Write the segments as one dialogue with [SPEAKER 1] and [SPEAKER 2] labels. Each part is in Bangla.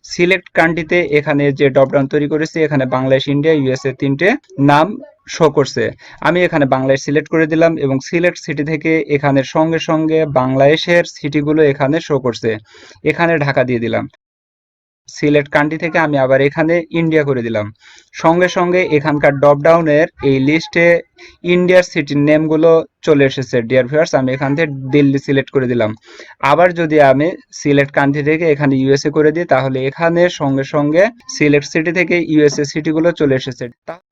[SPEAKER 1] সিলেক্ট কান্ট্রিতে এখানে যে ড্রপডাউন তৈরি করেছি, এখানে বাংলাদেশ, ইন্ডিয়া, ইউএসএ তিনটে নাম শো করছে। আমি এখানে বাংলাদেশ সিলেক্ট করে দিলাম এবং সিলেক্ট সিটি থেকে এখানে সঙ্গে সঙ্গে বাংলাদেশের সিটিগুলো এখানে শো করছে। এখানে ঢাকা দিয়ে দিলাম। সিলেক্ট কান্ট্রি থেকে আমি আবার এখানে ইন্ডিয়া করে দিলাম। সঙ্গে সঙ্গে এখানকার ড্রপডাউনের এই লিস্টে ইন্ডিয়ার সিটির নেমগুলো চলে এসেছে। ডিয়ার ভিউয়ার্স, আমি এখান থেকে দিল্লি সিলেক্ট করে দিলাম। আবার যদি আমি সিলেক্ট কান্ট্রি থেকে এখানে ইউএসএ করে দিই, তাহলে এখানে সঙ্গে সঙ্গে সিলেক্ট সিটি থেকে ইউএসএ সিটিগুলো চলে এসেছে।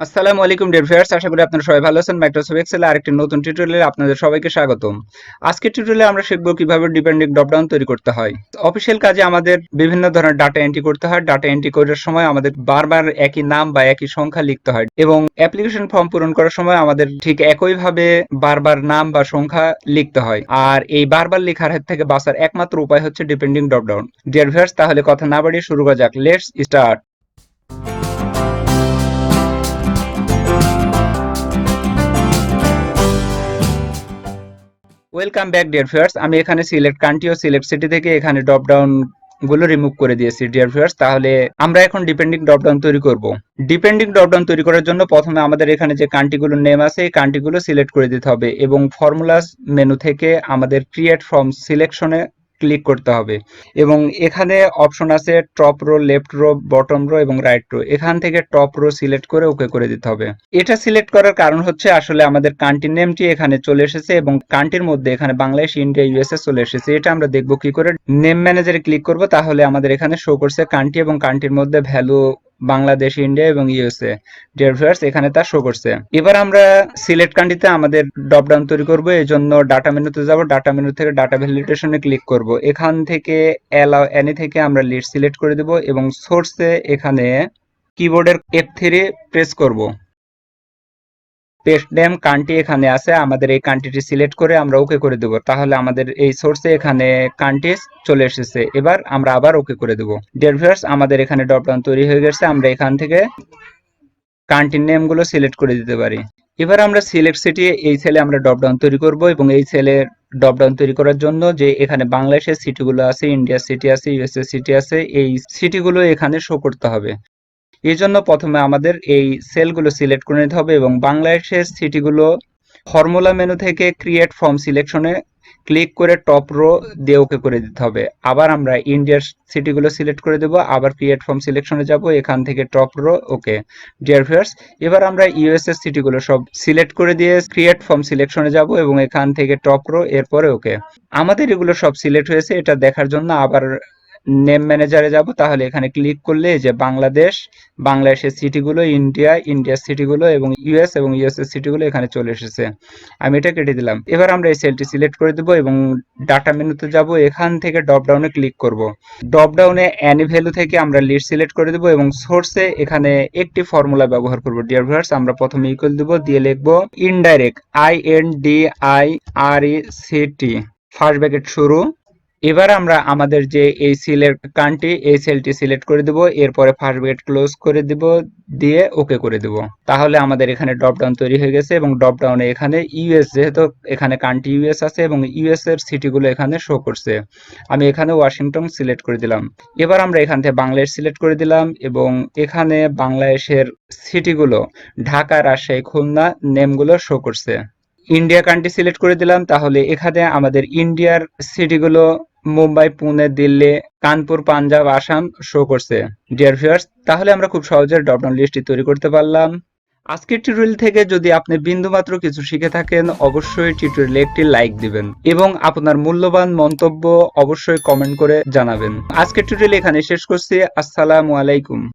[SPEAKER 1] আসসালামু আলাইকুম ডিয়ার ভিউয়ার্স, আশা করি আপনারা সবাই ভালো আছেন। মাইক্রোসফট এক্সেল আরেকটি নতুন টিউটোরিয়ালে আপনাদের সবাইকে স্বাগতম। আজকের টিউটোরিয়ালে আমরা শিখব কিভাবে ডিপেন্ডেন্ট ড্রপডাউন তৈরি করতে হয়। অফিসিয়াল কাজে আমাদের বিভিন্ন ধরনের ডাটা এন্ট্রি করতে হয়। ডাটা এন্ট্রি করার সময় আমাদের বারবার একই নাম বা একই সংখ্যা লিখতে হয় এবং অ্যাপ্লিকেশন ফর্ম পূরণ করার সময় আমাদের ঠিক একইভাবে বারবার নাম বা সংখ্যা লিখতে হয়। আর এই বারবার লেখার হাত থেকে বাঁচার একমাত্র উপায় হচ্ছে ডিপেন্ডিং ড্রপডাউন। ডিয়ার ভিউয়ার্স, তাহলে কথা না বাড়িয়ে শুরু করা যাক। Let's start. Welcome back dear viewers, আমি এখানে সিলেক্ট কান্ট্রি ও সিলেক্ট সিটি থেকে এখানে ড্রপডাউন গুলো রিমুভ করে দিয়েছি। ডিয়ার ভিউয়ার্স, তাহলে আমরা এখন ডিপেন্ডিং ড্রপডাউন তৈরি করব। ডিপেন্ডিং ড্রপডাউন তৈরি করার জন্য প্রথমে আমাদের এখানে যে কান্ট্রিগুলোর নেম আছে এই কান্ট্রিগুলো সিলেক্ট করে দিতে হবে এবং ফর্মুলাস মেনু থেকে আমাদের ক্রিয়েট ফ্রম সিলেকশনে ক্লিক করতে হবে এবং এখানে অপশন আছে top row, left row, bottom row এবং রাইট রো। এখান থেকে টপ রো সিলেক্ট করে ওকে করে দিতে হবে। এটা সিলেক্ট করার কারণ হচ্ছে আসলে আমাদের কান্ট্রি নেমটি এখানে চলে এসেছে এবং কান্ট্রির মধ্যে এখানে বাংলাদেশ, ইন্ডিয়া, ইউএসএ চলে এসেছে। এটা আমরা দেখব কি করে। নেম ম্যানেজারে ক্লিক করব, তাহলে আমাদের এখানে শো করছে কান্ট্রি এবং কান্ট্রির মধ্যে ভ্যালু বাংলাদেশ, ইন্ডিয়া এবং ইউএসএ। ডিয়ার ভিউয়ার্স, এখানে তা শো করছে। এবার আমরা সিলেক্ট কান্ট্রিতে আমাদের ড্রপডাউন তৈরি করব। এই জন্য ডাটা মেনুতে যাব। ডাটা মেনু থেকে ডাটা ভ্যালিডেশনে ক্লিক করব। এখান থেকে অ্যালাউ এনি থেকে আমরা লিস্ট সিলেক্ট করে দেব এবং সোর্সে এখানে কিবোর্ডের F3 প্রেস করব। পেস্ট নেম কান্ট্রি এখানে আছে, আমাদের এই কান্ট্রিটি সিলেক্ট করে আমরা ওকে করে দেব। তাহলে আমাদের এই সোর্সে এখানে কান্ট্রি চলে এসেছে। এবার আমরা আবার ওকে করে দেব। ডিয়ার ভিউয়ার্স, আমাদের এখানে ড্রপডাউন তৈরি হয়ে গেছে। আমরা এখান থেকে কান্ট্রি নেমগুলো সিলেক্ট করে দিতে পারি। এবার আমরা সিলেক্ট সিটি এই সেলে আমরা ড্রপডাউন তৈরি করব এবং এই সেলের ড্রপডাউন তৈরি করার জন্য যে এখানে বাংলাদেশের সিটিগুলো আছে, ইন্ডিয়া সিটি আছে, ইউএসএ সিটি আছে, এই সিটিগুলো এখানে শো করতে হবে। এই জন্য প্রথমে আমাদের এই সেলগুলো সিলেক্ট করে নিতে হবে এবং বাংলাদেশের সিটিগুলো ফর্মুলা মেনু থেকে ক্রিয়েট ফ্রম সিলেকশনে ক্লিক করে টপ রো দিয়ে ওকে করে দিতে হবে। আবার আমরা ইন্ডিয়ার সিটিগুলো সিলেক্ট করে দেব, আবার ক্রিয়েট ফ্রম সিলেকশনে যাব, এখান থেকে টপ রো ওকে। ডিয়ার ভিউয়ার্স, এবার আমরা ইউএসএ সিটিগুলো সব সিলেক্ট করে দিয়ে ক্রিয়েট ফ্রম সিলেকশনে যাব এবং এখান থেকে টপ রো, এরপরে ওকে। আমাদের এগুলো সব সিলেক্ট হয়েছে, এটা দেখার জন্য আবার নেম ম্যানেজারে যাব। তাহলে এখানে ক্লিক করলে যে বাংলাদেশ, বাংলাদেশের সিটিগুলো, ইন্ডিয়া, ইন্ডিয়ার সিটিগুলো এবং ইউএস এবং ইউএসএর সিটিগুলো এখানে চলে এসেছে। আমি এটা কেটে দিলাম। এবার আমরা এই সেলটি সিলেক্ট করে দেব এবং ডাটা মেনুতে যাব। এখান থেকে ড্রপডাউনে ক্লিক করব। ড্রপডাউনে অ্যানি ভ্যালু থেকে আমরা লিস্ট সিলেক্ট করে দেব এবং সোর্সে এখানে একটি ফর্মুলা ব্যবহার করব। ডিয়ার ভিউয়ার্স, আমরা প্রথমে ইকুয়াল দেব, দিয়ে লিখব ইনডাইরেক্ট INDIRECT ফার্স্ট ব্র্যাকেট শুরু। এবার আমরা আমাদের যে এই সিলেক্ট কান্ট্রি এই সেলটি সিলেক্ট করে দেব, এরপরে ফার্স্ট ব্র্যাকেট ক্লোজ করে দেব, দিয়ে ওকে করে দেব। তাহলে আমাদের এখানে ড্রপডাউন তৈরি হয়ে গেছে এবং ড্রপডাউনে এখানে ইউএস, যেহেতু এখানে কান্ট্রি ইউএস আছে এবং ইউএস এর সিটিগুলো এখানে শো করছে। আমি এখানে ওয়াশিংটন সিলেক্ট করে দিলাম। এবার আমরা এখান থেকে বাংলাদেশ সিলেক্ট করে দিলাম এবং এখানে বাংলাদেশের সিটিগুলো ঢাকা, রাজশাহী, খুলনা নেমগুলো শো করছে। ইন্ডিয়া কান্ট্রি সিলেক্ট করে দিলাম, তাহলে এখানে আমাদের ইন্ডিয়ার সিটিগুলো মুম্বাই, পুনে, দিল্লি, কানপুর, পাঞ্জাব, আসাম শো করছে। ডিয়ার ভিউয়ার্স, তাহলে আমরা খুব সহজে ড্রপডাউন লিস্টটি তৈরি করতে পারলাম। আজকের টিউটোরিয়াল থেকে যদি আপনি বিন্দুমাত্র কিছু শিখে থাকেন, অবশ্যই টিউটোরিয়ালে একটি লাইক দিবেন এবং আপনার মূল্যবান মন্তব্য অবশ্যই কমেন্ট করে জানাবেন। আজকের টিউটোরিয়াল এখানে শেষ করছি। আসসালামু আলাইকুম।